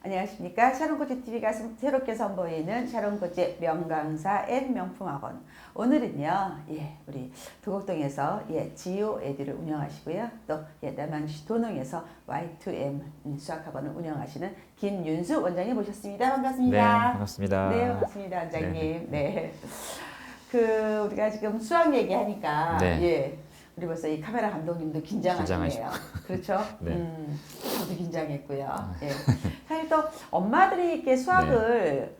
안녕하십니까. 샤론코치TV가 새롭게 선보이는 샤론코치의 명강사 앤 명품학원. 오늘은요, 우리 도곡동에서 지오 에듀를 운영하시고요. 또 남양주시 도농에서 Y2M 수학학원을 운영하시는 김윤수 원장님 모셨습니다. 반갑습니다. 네, 반갑습니다. 네, 반갑습니다, 원장님. 네. 우리가 지금 수학 얘기하니까, 우리 벌써 이 카메라 감독님도 긴장하시네요. 그렇죠? 네. 저도 긴장했고요. 사실 또 엄마들이 이렇게 수학을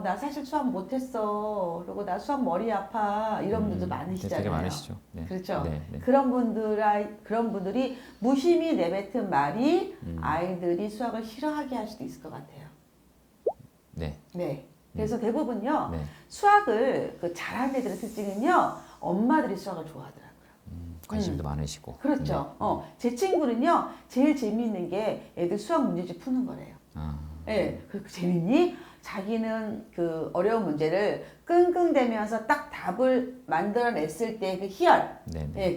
나 사실 수학 못했어. 그리고 나 수학 머리 아파. 이런 분들도 많으시잖아요. 되게 많으시죠. 네. 그렇죠. 네. 그런 분들이 무심히 내뱉은 말이 아이들이 수학을 싫어하게 할 수도 있을 것 같아요. 네. 네. 그래서 대부분요, 네. 수학을 잘하는 애들의 특징은요, 엄마들이 수학을 좋아하더라고요. 관심도 많으시고. 그렇죠. 제 친구는요, 제일 재미있는 게 애들 수학 문제집 푸는 거래요. 그 재밌니? 자기는 그 어려운 문제를 끙끙대면서 딱 답을 만들어냈을 때 그 희열,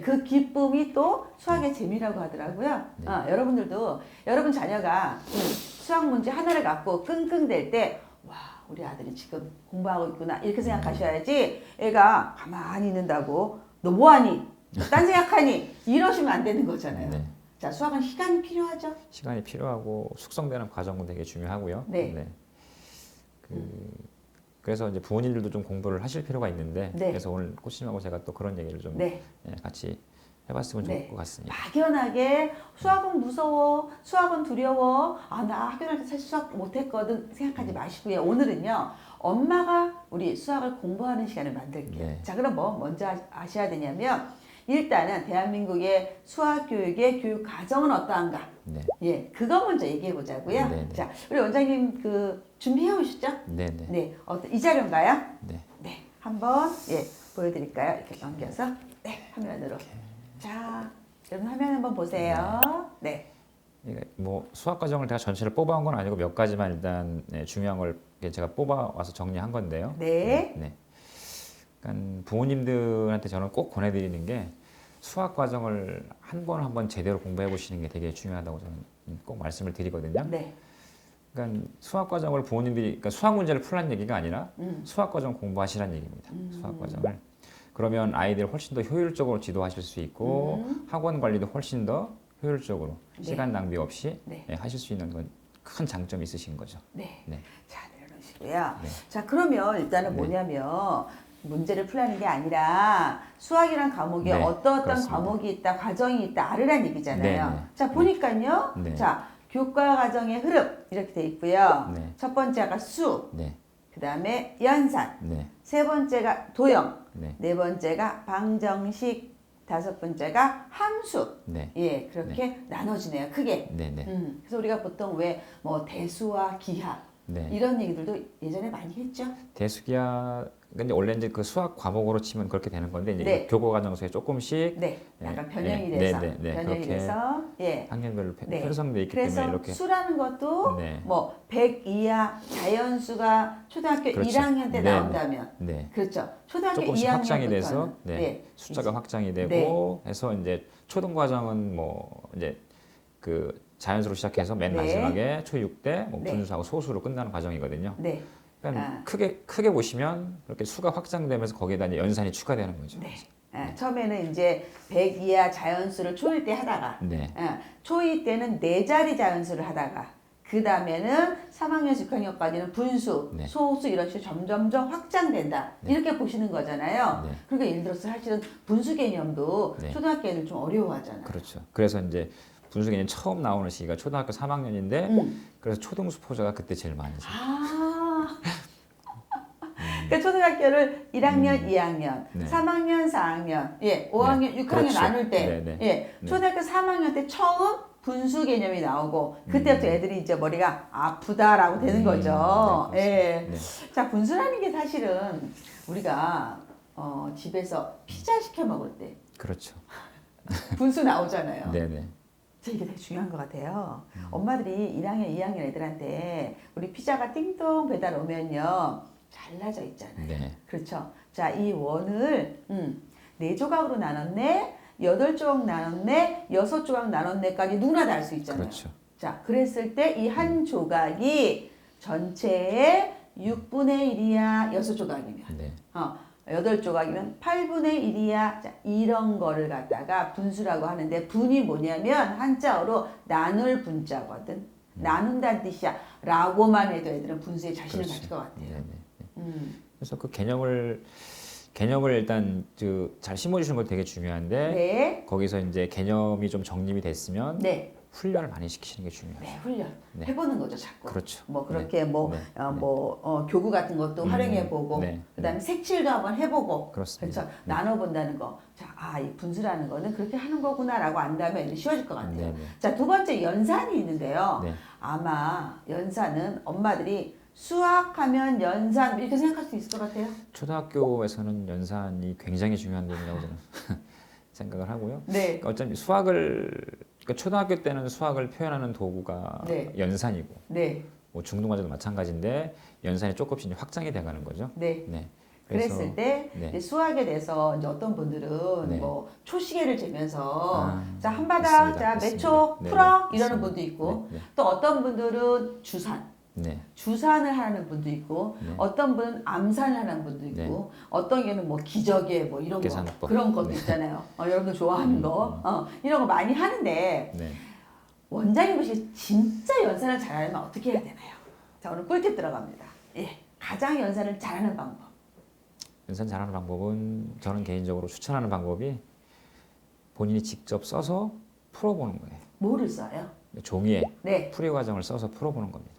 그 기쁨이 또 수학의 재미라고 하더라고요. 여러분들도 여러분 자녀가 수학 문제 하나를 갖고 끙끙댈 때, 와, 우리 아들이 지금 공부하고 있구나 이렇게 생각하셔야지. 애가 가만히 있는다고 너 뭐하니? 딴 생각하니? 이러시면 안 되는 거잖아요. 네. 자, 수학은 시간이 필요하죠? 시간이 필요하고 숙성되는 과정도 되게 중요하고요. 네. 그래서 이제 부모님들도 좀 공부를 하실 필요가 있는데, 네. 그래서 오늘 코치님하고 제가 또 그런 얘기를 좀 같이 해봤으면 좋을 것 같습니다. 막연하게 수학은 무서워, 수학은 두려워, 나 학교 다닐 때 사실 수학 못했거든 생각하지 마시고요. 오늘은요, 엄마가 우리 수학을 공부하는 시간을 만들게요. 네. 자, 그럼 뭐 먼저 아셔야 되냐면, 일단은 대한민국의 수학 교육의 교육 과정은 어떠한가? 그거 먼저 얘기해 보자고요. 네. 자, 우리 원장님 준비해 오셨죠? 네. 이 자료인가요? 네. 한번 보여드릴까요? 이렇게 넘겨서 화면으로. 자, 여러분 화면 한번 보세요. 네. 뭐 수학 과정을 제가 전체를 뽑아온 건 아니고 몇 가지만 일단 중요한 걸 제가 뽑아와서 정리한 건데요. 그러니까 부모님들한테 저는 꼭 권해드리는 게 수학 과정을 한 번 제대로 공부해 보시는 게 되게 중요하다고 저는 꼭 말씀을 드리거든요. 그러니까 수학 과정을 부모님들이, 그러니까 수학 문제를 풀란 얘기가 아니라 수학 과정 공부하시란 얘기입니다. 수학 과정을. 그러면 아이들 훨씬 더 효율적으로 지도하실 수 있고 학원 관리도 훨씬 더 효율적으로 시간 낭비 없이 하실 수 있는 건 큰 장점이 있으신 거죠. 자, 내려놓으시고요. 자, 그러면 일단은 뭐냐면 문제를 풀라는 게 아니라 수학이란 과목에 어떤 과목이 있다, 과정이 있다, 알으란 얘기잖아요. 자, 보니까요. 자, 교과 과정의 흐름 이렇게 돼 있고요. 첫 번째가 수, 그 다음에 연산, 세 번째가 도형, 네 번째가 방정식, 다섯 번째가 함수. 그렇게 나눠지네요. 크게. 그래서 우리가 보통 왜 뭐 대수와 기하 이런 얘기들도 예전에 많이 했죠. 대수기하, 근데 원래 이제 그 수학 과목으로 치면 그렇게 되는 건데 이제 교과 과정서에 조금씩 약간 변형이 돼서 학년별로 편성돼 있기 때문에 이렇게. 그래서 수라는 것도 뭐 100 이하 자연수가 초등학교 1학년 때 나온다면 그렇죠. 초등학교 조금씩 2학년부터는 확장이 돼서 숫자가 확장이 되고 해서 이제 초등 과정은 뭐 이제 그 자연수로 시작해서 맨 마지막에 초6 때 뭐 분수하고 소수로 끝나는 과정이거든요. 그러니까 크게 보시면 그렇게 수가 확장되면서 거기에다 이제 연산이 추가되는 거죠. 처음에는 이제 100 이하 자연수를 초1 때 하다가 초2 때는 4자리 자연수를 하다가 그 다음에는 3학년, 6학년까지는 분수, 소수 이런 식으로 점점점 확장된다. 이렇게 보시는 거잖아요. 그러니까 예를 들어서 사실은 분수 개념도 초등학교 애들 좀 어려워하잖아요. 그렇죠. 그래서 이제 분수 개념 처음 나오는 시기가 초등학교 3학년인데 그래서 초등수포자가 그때 제일 많으죠. 그러니까 초등학교를 1학년, 2학년, 3학년, 4학년, 5학년, 6학년 그렇죠. 나눌 때, 초등학교 3학년 때 처음 분수 개념이 나오고 그때부터 애들이 이제 머리가 아프다라고 되는 거죠. 자, 분수라는 게 사실은 우리가 집에서 피자 시켜 먹을 때 분수 나오잖아요. 이게 되게 중요한 것 같아요. 엄마들이 1학년, 2학년 애들한테 우리 피자가 띵동 배달 오면요. 잘라져 있잖아요. 그렇죠. 자, 이 원을 4조각으로 나눴네. 8조각 나눴네, 6조각 나눴네까지 누구나 다 알 수 있잖아요. 그렇죠. 자, 그랬을 때 이 한 조각이 전체의 6분의 1이야, 6조각이면. 네. 8조각이면 8분의 1이야. 자, 이런 거를 갖다가 분수라고 하는데, 분이 뭐냐면 한자어로 나눌 분자거든. 나눈다는 뜻이야. 라고만 해도 애들은 분수에 자신을 그렇죠. 가질 것 같아요. 네, 네. 그래서 그 개념을 일단 잘 심어주시는 거 되게 중요한데 네. 거기서 이제 개념이 좀 정립이 됐으면 네. 훈련을 많이 시키시는 게 중요해요. 네, 훈련. 네. 해보는 거죠, 자꾸. 그렇죠. 뭐 그렇게 네. 교구 같은 것도 활용해보고, 네. 그다음에 색칠도 한번 해보고, 그렇습니다. 그렇죠. 나눠본다는 거. 자, 이 분수라는 거는 그렇게 하는 거구나라고 안다면 애들이 쉬워질 것 같아요. 네, 네. 자, 두 번째 연산이 있는데요. 네. 아마 연산은 엄마들이 수학하면 연산 이렇게 생각할 수 있을 것 같아요. 초등학교에서는 연산이 굉장히 중요한 부분이라고 저는 생각을 하고요. 네. 그러니까 어차피 초등학교 때는 수학을 표현하는 도구가 네. 연산이고, 네. 뭐 중등과정도 마찬가지인데 연산이 조금씩 이제 확장이 돼가는 거죠. 네. 네. 그랬을 때 네. 이제 수학에 대해서 이제 어떤 분들은 네. 뭐 초시계를 재면서 자, 한 바닥, 있습니다. 자, 몇 있습니다. 초 네, 풀어 네. 이러는 있습니다. 분도 있고, 네, 네. 또 어떤 분들은 주산을 하는 분도 있고, 네. 어떤 분은 암산을 하는 분도 있고, 네. 어떤 게는 뭐 기적에 뭐 이런 거 계산법. 그런 것도 네. 있잖아요. 여러분들 좋아하는 거 이런 거 많이 하는데 네. 원장님 보시기 진짜 연산을 잘하려면 어떻게 해야 되나요? 자, 오늘 꿀팁 들어갑니다. 예, 가장 연산을 잘하는 방법. 연산 잘하는 방법은 저는 개인적으로 추천하는 방법이 본인이 직접 써서 풀어보는 거예요. 뭐를 써요? 종이에 네. 풀이 과정을 써서 풀어보는 겁니다.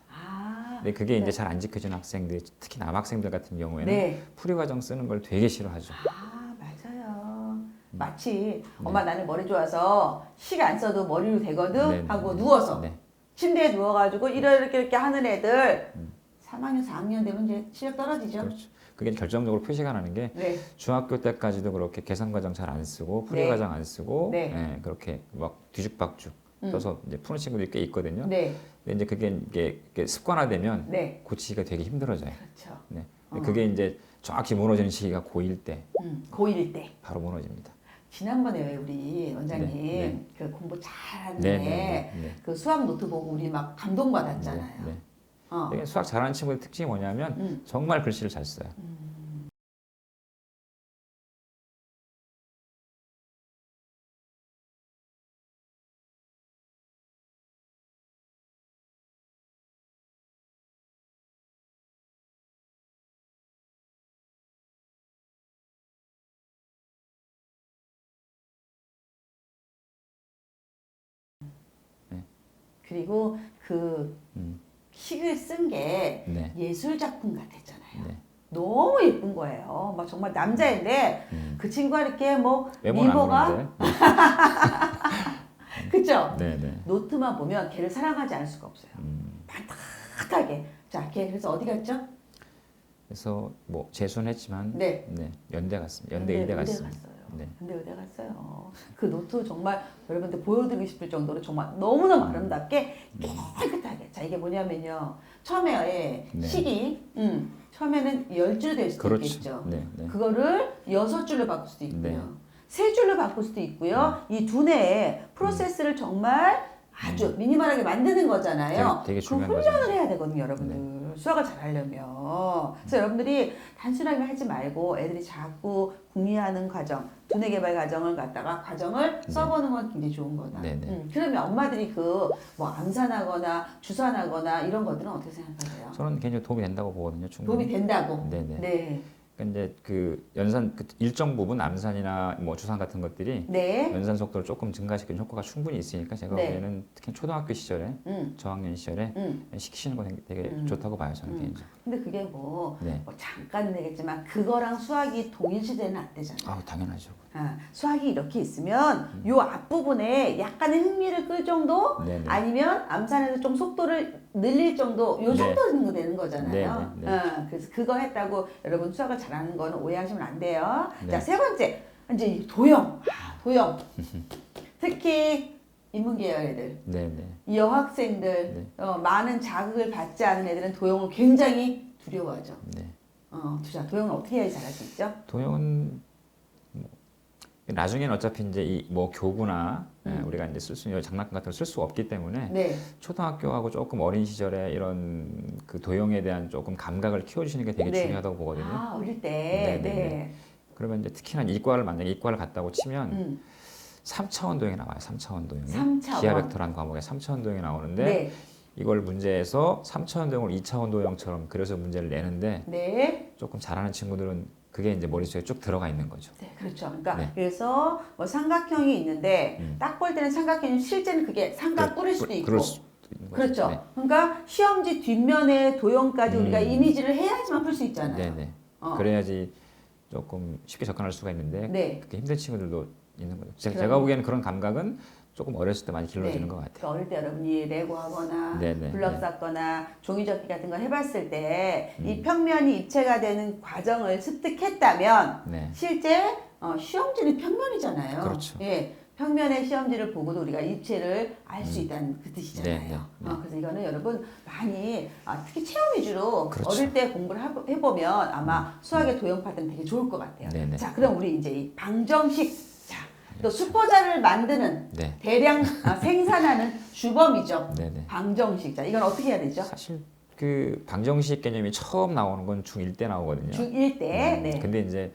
근데 그게 이제 잘 안 지켜지는 학생들, 특히 남학생들 같은 경우에는 네. 풀이 과정 쓰는 걸 되게 싫어하죠. 맞아요. 마치 엄마 나는 머리 좋아서 식 안 써도 머리로 되거든 네, 네, 하고 네. 누워서 네. 침대에 누워가지고 이렇게 하는 애들 3학년, 4학년 되면 이제 실력 떨어지죠. 그렇죠. 그게 결정적으로 표시가 나는 게 네. 중학교 때까지도 그렇게 계산 과정 잘 안 쓰고 풀이 네. 과정 안 쓰고 네. 예, 그렇게 막 뒤죽박죽 써서 이제 푸는 친구들이 꽤 있거든요. 네. 근데 이제 이게 습관화되면 네. 고치기가 되게 힘들어져요. 그렇죠. 네. 그게 이제 정확히 무너지는 시기가 고1 때 고1 때. 바로 무너집니다. 지난번에 왜 우리 원장님 네. 그 공부 잘하는 네, 애 네, 네, 네. 그 수학 노트 보고 우리 막 감동받았잖아요. 네, 네. 어. 이게 수학 잘하는 친구의 특징이 뭐냐면 정말 글씨를 잘 써요. 그리고 그 식을 쓴 게 네. 예술 작품 같았잖아요. 네. 너무 예쁜 거예요. 막 정말 남자인데 그 친구가 이렇게 뭐 외모는 안 미모가 보는데. 그죠? 네, 네. 노트만 보면 걔를 사랑하지 않을 수가 없어요. 반듯하게. 자, 걔 그래서 어디 갔죠? 그래서 뭐 재수는 했지만 네. 연대 갔습니다. 연대 의대 갔습니다. 갔어요. 네. 근데 의대 갔어요. 그 노트 정말 여러분들 보여드리고 싶을 정도로 정말 너무너무 아름답게 깨끗하게. 자, 이게 뭐냐면요. 처음에 네. 식이 처음에는 10줄 될 수도 그렇죠. 있겠죠. 네, 네. 그거를 6줄로 바꿀 수도 있고요. 네. 3줄로 바꿀 수도 있고요. 이 두뇌의 프로세스를 정말 아주 미니멀하게 만드는 거잖아요. 되게 그 중요한 훈련을 거죠. 해야 되거든요, 여러분들. 수학을 잘하려면. 그래서 여러분들이 단순하게 하지 말고 애들이 자꾸 궁리하는 과정, 두뇌 개발 과정을 갖다가 과정을 써보는 건 굉장히 좋은 거다. 네, 네. 그러면 엄마들이 그 뭐 암산하거나 주산하거나 이런 것들은 어떻게 생각하세요? 저는 개인적으로 도움이 된다고 보거든요. 충분히. 도움이 된다고? 네네. 네. 그러니까 이제 그 연산 일정 부분 암산이나 뭐 주산 같은 것들이 네. 연산 속도를 조금 증가시키는 효과가 충분히 있으니까 제가 네. 보기에는 특히 초등학교 시절에 저학년 시절에 시키시는 거 되게 좋다고 봐요. 저는 개인적으로. 근데 그게 뭐, 네. 뭐 잠깐 되겠지만 그거랑 수학이 동일시되는 안 되잖아요. 당연하죠. 수학이 이렇게 있으면 요 앞부분에 약간의 흥미를 끌 정도 네네. 아니면 암산에서 좀 속도를 늘릴 정도 요 정도 정도 되는 거잖아요. 네네. 그래서 그거 했다고 여러분 수학을 잘하는 거는 오해하시면 안 돼요. 네. 자, 세 번째 이제 이 도형. 도형. 특히 인문계열 애들, 네네. 이 여학생들, 많은 자극을 받지 않은 애들은 도형을 굉장히 두려워하죠. 네. 자, 도형을 어떻게 해야 잘할 수 있죠? 도형은 뭐 나중에는 어차피 이제 이 뭐 교구나 우리가 이제 쓸 수 있는 장난감 같은 걸 쓸 수 없기 때문에 네. 초등학교하고 조금 어린 시절에 이런 그 도형에 대한 조금 감각을 키워주시는 게 되게 네. 중요하다고 보거든요. 아, 어릴 때. 네, 네, 네. 네. 그러면 이제 특히나 이과를 만약에 이과를 갔다고 치면 3차원 도형이 나와요. 3차원 도형이. 3차원. 기하 벡터라는 과목에 3차원 도형이 나오는데 네. 이걸 문제에서 3차원 도형을 2차원 도형처럼 그려서 문제를 내는데 네. 조금 잘하는 친구들은 그게 이제 머릿속에 쭉 들어가 있는 거죠. 네, 그렇죠. 그러니까 네. 그래서 뭐 삼각형이 있는데 딱 볼 때는 삼각형이 실제는 그게 삼각뿔일 수도 있고. 그럴 수도 있는 거죠. 그렇죠. 네. 그러니까 시험지 뒷면에 도형까지 우리가 이미지를 해야지만 풀 수 있잖아요. 네네. 그래야지 조금 쉽게 접근할 수가 있는데 네. 그게 힘든 친구들도 있는 거죠. 그럼요. 제가 보기에는 그런 감각은 조금 어렸을 때 많이 길러지는 네. 것 같아요. 그러니까 어릴 때 여러분이 레고 하거나 네네. 블럭 쌓거나 종이접기 같은 거 해봤을 때 이 평면이 입체가 되는 과정을 습득했다면 네. 실제 시험지는 평면이잖아요. 그렇죠. 예. 평면의 시험지를 보고도 우리가 입체를 알 수 있다는 그 뜻이잖아요. 네, 네, 네. 그래서 이거는 여러분 많이 특히 체험 위주로 그렇죠. 어릴 때 공부를 해보면 아마 수학의 도형 파트는 되게 좋을 것 같아요. 네, 네. 자, 그럼 우리 이제 이 방정식, 자, 또 수포자를 만드는 네. 대량 생산하는 주범이죠. 네, 네. 방정식. 자, 이건 어떻게 해야 되죠? 사실 그 방정식 개념이 처음 나오는 건 중1 때 나오거든요. 중1 때. 네. 근데 이제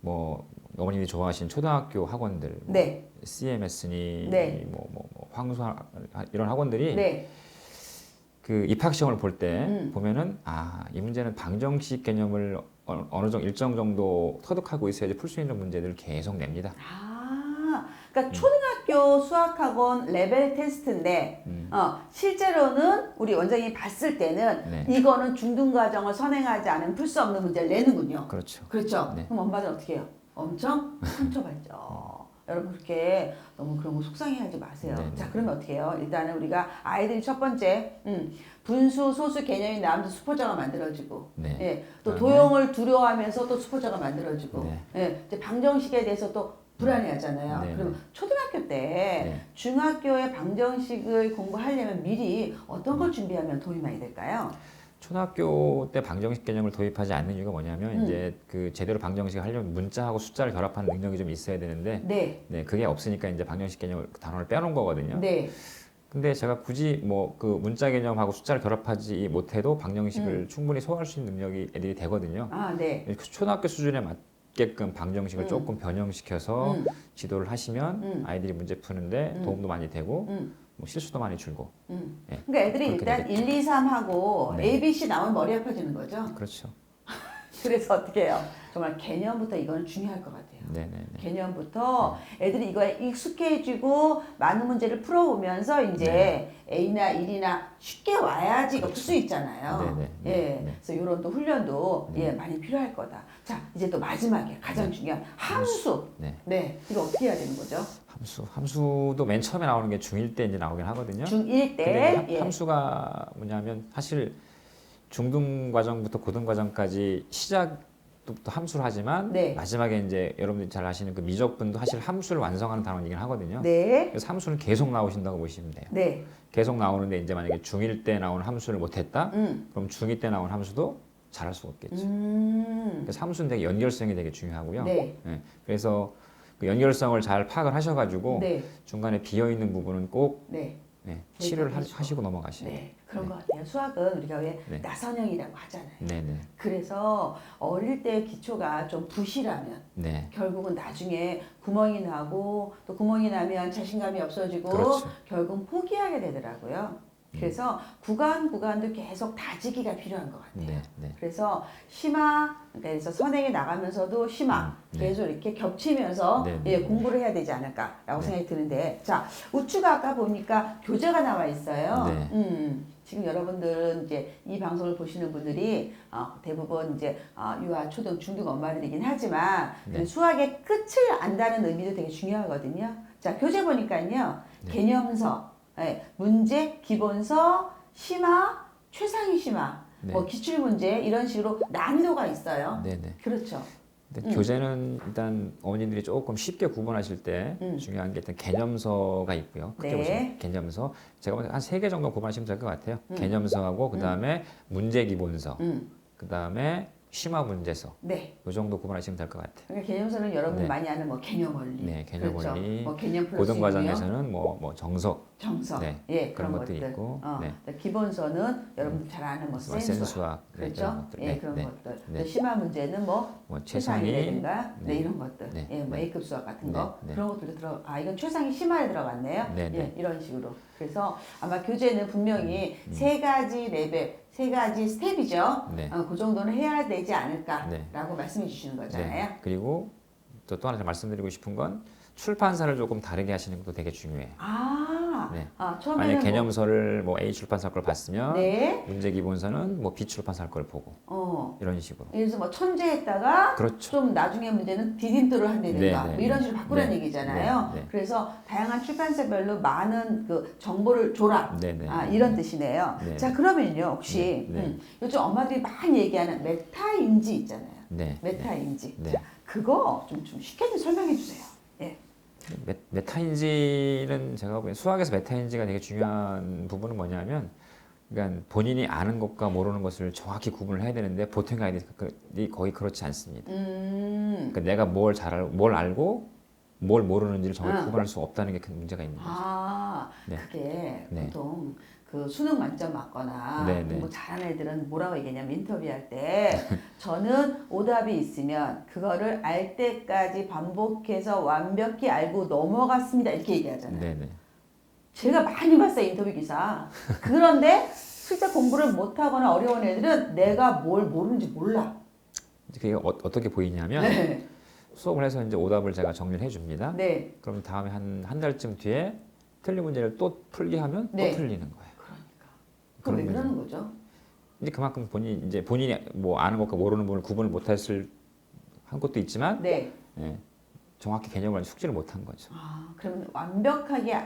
뭐 어머님이 좋아하시는 초등학교 학원들, 뭐 네. CMS니 네. 뭐 황수 이런 학원들이 네. 그 입학 시험을 볼 때 보면은 이 문제는 방정식 개념을 어느 정도 일정 정도 터득하고 있어야지 풀 수 있는 문제들을 계속 냅니다. 그러니까 초등학교 수학학원 레벨 테스트인데 실제로는 우리 원장님이 봤을 때는 네. 이거는 중등 과정을 선행하지 않으면 풀 수 없는 문제를 내는군요. 그렇죠. 그렇죠. 네. 그럼 엄마들은 어떻게 해요? 엄청 상처받죠. 여러분 그렇게 너무 그런 거 속상해하지 마세요. 네, 자, 네. 그러면 어떻게 해요? 일단은 우리가 아이들이 첫 번째 분수, 소수 개념이 나오면서 수포자가 만들어지고, 네. 예, 또 그다음에- 도형을 두려워하면서 또 수포자가 만들어지고, 네. 예, 이제 방정식에 대해서 또 불안해하잖아요. 네, 그럼 네. 초등학교 때 네. 중학교의 방정식을 공부하려면 미리 어떤 걸 준비하면 도움이 많이 될까요? 초등학교 때 방정식 개념을 도입하지 않는 이유가 뭐냐면 이제 그 제대로 방정식을 하려면 문자하고 숫자를 결합하는 능력이 좀 있어야 되는데 네, 그게 없으니까 이제 방정식 개념을 단어를 빼놓은 거거든요. 네, 근데 제가 굳이 뭐 그 문자 개념하고 숫자를 결합하지 못해도 방정식을 충분히 소화할 수 있는 능력이 애들이 되거든요. 네. 초등학교 수준에 맞게끔 방정식을 조금 변형시켜서 지도를 하시면 아이들이 문제 푸는데 도움도 많이 되고 뭐 실수도 많이 줄고. 예. 그러니까 애들이 그렇게 일단 되겠죠. 1, 2, 3 하고 네. A, B, C 나오면 머리 아파지는 거죠. 그렇죠. 그래서 어떻게 해요? 정말 개념부터 이거는 중요할 것 같아요. 네네네. 개념부터 애들이 이거에 익숙해지고 많은 문제를 풀어보면서 이제 A나 1이나 쉽게 와야지 이거 풀 수 있잖아요. 네네. 예, 네. 그래서 이런 또 훈련도 많이 필요할 거다. 자, 이제 또 마지막에 가장 중요한 함수. 네. 네, 이거 어떻게 해야 되는 거죠? 함수도 맨 처음에 나오는 게 중1 때 이제 나오긴 하거든요. 중1 근데 때. 이 함수가 뭐냐면 사실 중등 과정부터 고등 과정까지 시작부터 함수를 하지만 네. 마지막에 이제 여러분들이 잘 아시는 그 미적분도 사실 함수를 완성하는 단원이긴 하거든요. 네. 그래서 함수는 계속 나오신다고 보시면 돼요. 네. 계속 나오는데 이제 만약에 중1 때 나온 함수를 못했다? 그럼 중2 때 나온 함수도 잘할 수가 없겠죠. 그래서 함수는 되게 연결성이 되게 중요하고요. 네. 예, 그래서 그 연결성을 잘 파악을 하셔가지고 네. 중간에 비어 있는 부분은 꼭 네. 치료를 그렇죠. 하시고 넘어가셔야 돼요. 네. 그런 것 같아요. 수학은 우리가 왜 네. 나선형이라고 하잖아요. 네네. 그래서 어릴 때 기초가 좀 부실하면 네. 결국은 나중에 구멍이 나고 또 구멍이 나면 자신감이 없어지고 그렇죠. 결국은 포기하게 되더라고요. 그래서 구간도 계속 다지기가 필요한 것 같아요. 네. 네. 그래서 심화, 그래서 선행에 나가면서도 심화 네. 계속 이렇게 겹치면서 네, 네, 공부를 해야 되지 않을까라고 생각이 드는데, 자, 우추가 아까 보니까 교재가 나와 있어요. 네. 지금 여러분들은 이제 이 방송을 보시는 분들이 대부분 이제 유아, 초등, 중등 엄마들이긴 하지만 네. 수학의 끝을 안다는 의미도 되게 중요하거든요. 자, 교재 보니까요, 개념서, 문제, 기본서, 심화, 최상위 심화, 네. 뭐 기출문제 이런 식으로 난이도가 있어요. 네네. 그렇죠. 근데 교재는 일단 어머님들이 조금 쉽게 구분하실 때 중요한 게 일단 개념서가 있고요. 크게 네. 보시면 개념서. 제가 보기엔 한 3개 정도 구분하시면 될 것 같아요. 개념서하고 그다음에 문제 기본서. 그다음에 심화 문제서 네. 이 정도 구분하시면 될 것 같아요. 그러니까 개념서는 여러분 네. 많이 아는 뭐 개념 원리, 네, 개념 그렇죠. 원리. 뭐 개념 플러스 고등 유형, 과정에서는 뭐 정석, 정석, 네, 그런 것들이 것들. 있고, 네. 기본서는 여러분들 잘 아는 뭐 센수학, 네, 그렇죠. 그런 것들. 그런 네, 것들. 네. 심화 문제는 뭐 최상위, 최상위라든가 네. 이런 것들, 네, 뭐 네. A급 수학 같은 네, 거 네. 그런 것들도 이건 최상위 심화에 들어갔네요. 네, 네. 이런 식으로. 그래서 아마 교재는 분명히 세 가지 레벨, 세 가지 스텝이죠. 네. 그 정도는 해야 되지 않을까라고 네. 말씀해 주시는 거잖아요. 네. 그리고 또 하나 말씀드리고 싶은 건 출판사를 조금 다르게 하시는 것도 되게 중요해요. 네. 처음에는 만약 개념서를 뭐 A 출판사 걸 봤으면 네. 문제 기본서는 뭐 B 출판사 걸 보고 이런 식으로. 그래서 뭐 천재했다가 그렇죠. 좀 나중에 문제는 디딤돌을 한다든가 네, 뭐 네, 이런 식으로 바꾸라는 네, 얘기잖아요. 네, 네. 그래서 다양한 출판사별로 많은 그 정보를 줘라. 네, 네, 이런 뜻이네요. 네, 자, 그러면요 혹시 네, 네. 요즘 엄마들이 많이 얘기하는 메타인지 있잖아요. 네. 메타인지. 네. 자, 그거 좀 쉽게 좀 설명해 주세요. 예. 메타인지는 제가 보기엔 수학에서 메타인지가 되게 중요한 부분은 뭐냐면, 그러니까 본인이 아는 것과 모르는 것을 정확히 구분을 해야 되는데 보통의 아이들이 거의 그렇지 않습니다. 그러니까 내가 뭘 알고 뭘 모르는지를 정확히 구분할 수 없다는 게 큰 문제가 있는 거죠. 네. 그게 네. 보통 그 수능 만점 맞거나 네, 네. 공부 잘하는 애들은 뭐라고 얘기하냐면 인터뷰할 때 저는 오답이 있으면 그거를 알 때까지 반복해서 완벽히 알고 넘어갔습니다 이렇게 얘기하잖아요. 네, 네. 제가 많이 봤어요 인터뷰 기사. 그런데 실제 공부를 못하거나 어려운 애들은 내가 뭘 모르는지 몰라. 그게 어떻게 보이냐면 네. 수업을 해서 이제 오답을 제가 정리를 해줍니다. 네. 그럼 다음에 한 달쯤 뒤에 틀린 문제를 또 풀게 하면 네. 또 틀리는 거예요. 그럼 왜 그러는 거죠? 이제 그만큼 본인이 뭐 아는 것과 모르는 부분을 구분을 못했을 한 것도 있지만 네. 예, 정확히 개념을 숙지를 못한 거죠. 그러면 완벽하게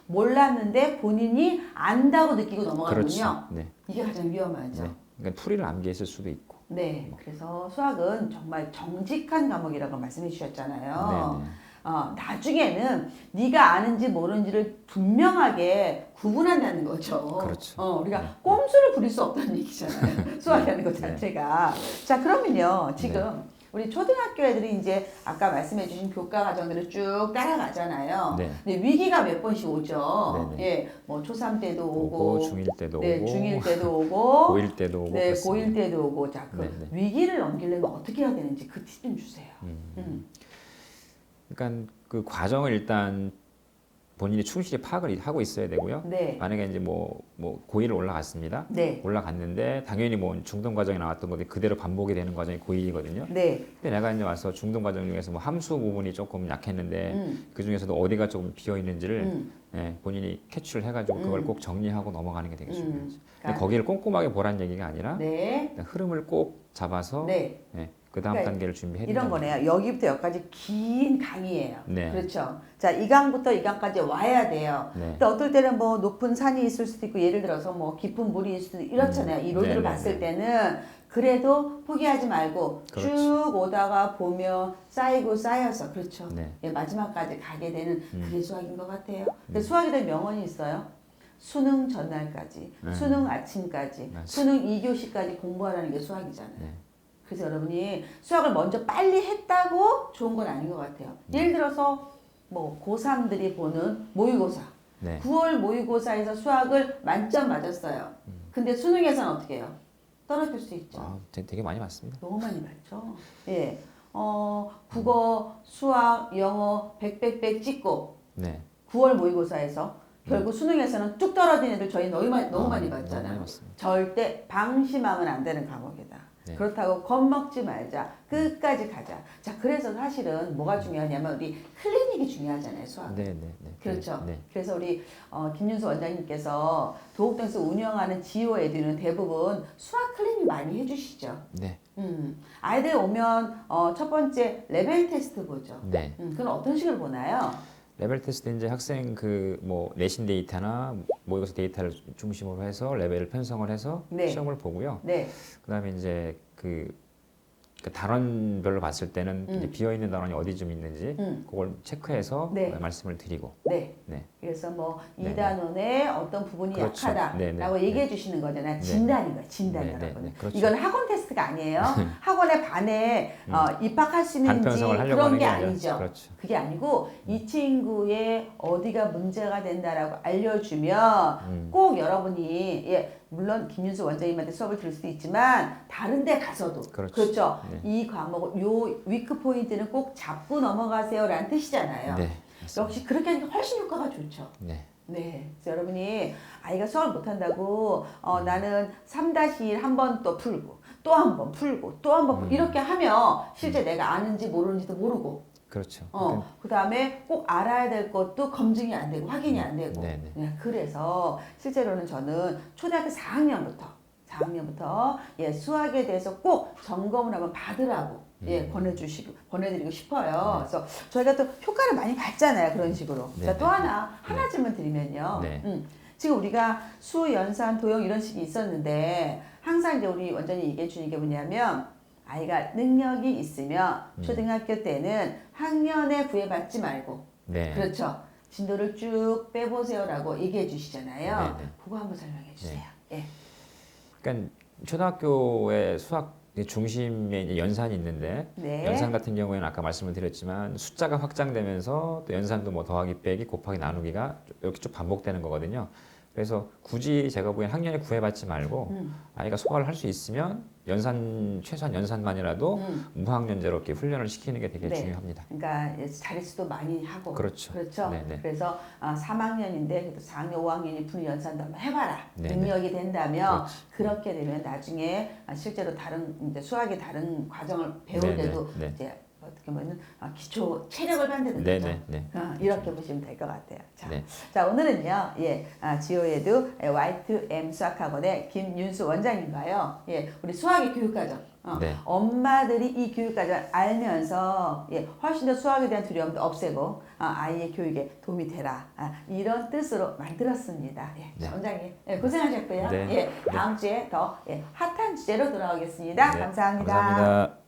몰랐는데 본인이 안다고 느끼고 넘어가는군요. 그렇죠. 네. 이게 가장 위험하죠. 네. 그러니까 풀이를 암기했을 수도 있고. 네. 그래서 수학은 정말 정직한 과목이라고 말씀해 주셨잖아요. 네, 네. 나중에는 네가 아는지 모르는지를 분명하게 구분한다는 거죠. 그렇죠. 우리가 네. 꼼수를 부릴 수 없다는 얘기잖아요. 수학이라는 것 자체가. 자, 그러면요. 지금 네. 우리 초등학교 애들이 이제 아까 말씀해 주신 교과 과정들을 쭉 따라가잖아요. 네. 근데 위기가 몇 번씩 오죠. 네, 네. 예. 뭐 초3 때도 오고 중1 때도 네, 오고 중1 때도 오고 고1 때도 오고 네, 그렇습니다. 고1 때도 오고. 자, 그 네, 네. 위기를 넘기려면 어떻게 해야 되는지 그 팁 좀 주세요. 그러니까 그 과정을 일단 본인이 충실히 파악을 하고 있어야 되고요. 네. 만약에 이제 뭐 고1을 올라갔습니다. 네. 올라갔는데 당연히 뭐 중등 과정에 나왔던 것들이 그대로 반복이 되는 과정이 고1이거든요. 네. 근데 내가 이제 와서 중등 과정 중에서 뭐 함수 부분이 조금 약했는데 그 중에서도 어디가 조금 비어 있는지를 예, 본인이 캐치를 해가지고 그걸 꼭 정리하고 넘어가는 게 되게 중요하죠. 근데 거기를 꼼꼼하게 보라는 얘기가 아니라 네. 그냥 흐름을 꼭 잡아서 네. 예, 그 다음 그러니까 단계를 준비해 이런 거네요. 여기부터 여기까지 긴 강의예요. 네. 그렇죠. 자, 이 강부터 이 강까지 와야 돼요. 네. 근데 어떨 때는 뭐 높은 산이 있을 수도 있고 예를 들어서 뭐 깊은 물이 있을 수도 있고 이렇잖아요. 이 로드를 네, 네, 봤을 네. 때는 그래도 포기하지 말고 그렇죠. 쭉 오다가 보면 쌓이고 쌓여서 그렇죠. 네. 예, 마지막까지 가게 되는 그게 수학인 것 같아요. 근데 수학에 대한 명언이 있어요. 수능 전날까지, 수능 아침까지, 맞아. 수능 2교시까지 공부하라는 게 수학이잖아요. 네. 그래서 여러분이 수학을 먼저 빨리 했다고 좋은 건 아닌 것 같아요. 예를 들어서 뭐 고3들이 보는 모의고사. 네. 9월 모의고사에서 수학을 만점 맞았어요. 근데 수능에서는 어떻게 해요? 떨어질 수 있죠. 아, 되게 많이 맞습니다. 너무 많이 맞죠. 예. 국어, 수학, 영어 100 찍고 네. 9월 모의고사에서 결국 수능에서는 뚝 떨어진 애들 저희 너무 많이 너무 많이 봤잖아요. 봤습니다. 절대 방심하면 안 되는 과목이다. 네. 그렇다고 겁먹지 말자. 끝까지 가자. 자, 그래서 사실은 뭐가 중요하냐면 우리 클리닉이 중요하잖아요, 수학. 네, 네, 네. 그렇죠. 네. 그래서 우리 김윤수 원장님께서 도곡동에서 운영하는 지오 애들은 대부분 수학 클리닉 많이 해주시죠. 네. 아이들 오면 첫 번째 레벨 테스트 보죠. 네. 그건 어떤 식으로 보나요? 레벨 테스트 이제 학생 그 뭐 내신 데이터나 모의고사 데이터를 중심으로 해서 레벨을 편성을 해서 네. 시험을 보고요. 네. 그다음에 이제 그 단원별로 봤을 때는 이제 비어 있는 단원이 어디쯤 있는지 그걸 체크해서 네. 말씀을 드리고 네. 네. 그래서 뭐 네네. 2단원의 어떤 부분이 그렇죠. 약하다라고 네네. 얘기해 주시는 거잖아요. 진단인 거예요. 진단 네네. 여러분. 그렇죠. 이건 학원 테스트가 아니에요. 학원에 반에 입학할 수 있는지 반편성을 하려고 그런 하는 게 게 아니라, 아니죠. 그렇죠. 그게 아니고 이 친구의 어디가 문제가 된다라고 알려주면 꼭 여러분이 물론 김윤수 원장님한테 수업을 들을 수도 있지만 다른 데 가서도 그렇죠. 네. 이 과목을 요 위크 포인트는 꼭 잡고 넘어가세요라는 뜻이잖아요. 네. 역시 그렇게 하니까 훨씬 효과가 좋죠. 네. 네. 그래서 여러분이 아이가 수학을 못한다고 나는 3-1 한 번 또 풀고 또 한 번 풀고 또 한 번 풀고 이렇게 하면 실제 내가 아는지 모르는지도 모르고 그렇죠. 그 다음에 꼭 알아야 될 것도 검증이 안 되고 확인이 안 되고 네네. 네, 그래서 실제로는 저는 초등학교 4학년부터 수학에 대해서 꼭 점검을 한번 받으라고 권해드리고 싶어요. 그래서 저희가 또 효과를 많이 봤잖아요. 그런 식으로. 자, 또 하나쯤만 드리면요. 지금 우리가 수, 연산, 도형 이런 식이 있었는데 항상 이제 우리 원장님이 얘기해 주는 게 뭐냐면 아이가 능력이 있으면 초등학교 때는 학년에 구애받지 말고 그렇죠. 진도를 쭉 빼보세요라고 얘기해 주시잖아요. 그거 한번 설명해 주세요. 예. 그러니까 초등학교의 수학 중심에 이제 연산이 있는데 연산 같은 경우에는 아까 말씀을 드렸지만 숫자가 확장되면서 또 연산도 뭐 더하기 빼기 곱하기 나누기가 이렇게 쭉 반복되는 거거든요. 그래서 굳이 제가 보기엔 학년에 구애받지 말고 아이가 소화를 할 수 있으면 최소한 연산만이라도 무학년제로 이렇게 훈련을 시키는 게 되게 중요합니다. 그러니까 자릿수도 많이 하고 그렇죠. 그래서 3학년인데 그래도 4학년, 5학년이 푸는 연산도 한번 해봐라. 능력이 된다면 그렇게 되면 나중에 실제로 다른 이제 수학의 다른 과정을 배울 때도 이제 어떻게 보면 기초 체력을 만드는 거죠. 이렇게 보시면 될 것 같아요. 자, 오늘은요, 지오에두 Y2M 수학학원의 김윤수 원장님과요, 우리 수학의 교육과정, 엄마들이 이 교육과정을 알면서 훨씬 더 수학에 대한 두려움도 없애고 아이의 교육에 도움이 되라 이런 뜻으로 만들었습니다. 원장님 고생하셨고요. 다음 주에 더 핫한 주제로 돌아오겠습니다. 감사합니다. 감사합니다.